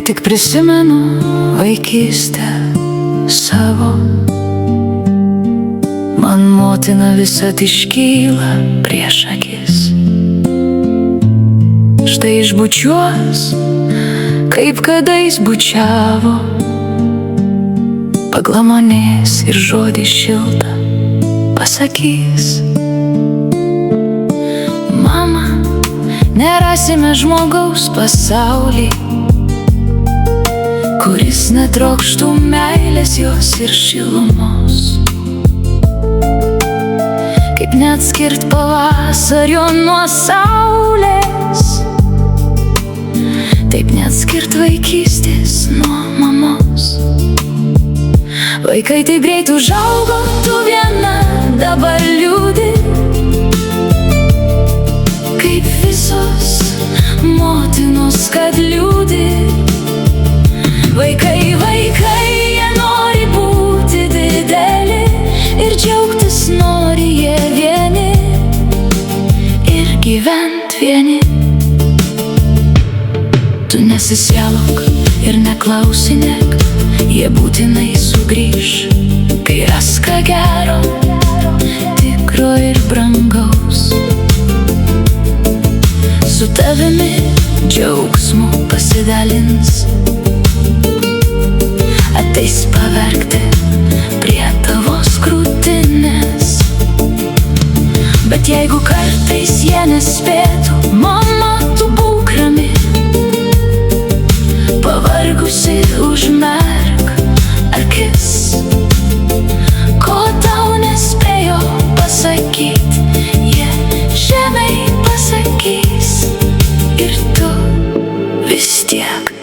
tik prisimenu vaikystę savo, man motina visad iškyla prieš akis. Štai išbučiuos, kaip kadais bučiavo, paglamonės ir žodį šiltą pasakys. Mama, nerasime žmogaus pasaulį, kuris netrokštų meilės jos ir šilumos. Kaip neatskirt pavasario nuo saulės, taip neatskirt vaikystės nuo mamos. Vaikai taip greit užaugo, tu viena dabar liūdi, kaip visos motinos, kad liūdi. Vaikai, vaikai, jie nori būti dideli ir džiaugtis nori jie vieni ir gyvent vieni. Tu nesisielok ir neklausinėk, jie būtinai sugrįš, kai ras ką gero, tikro ir brangaus. Su tavimi džiaugsmu pasidalins, ateis paverkti prie tavos krūtinės. Bet jeigu kartais jie nespėtų, mama, tu būk rami, pavargusi užmerk akis. Ko tau nespėjo pasakyt, jie žemei pasakys, ir tu vis tiek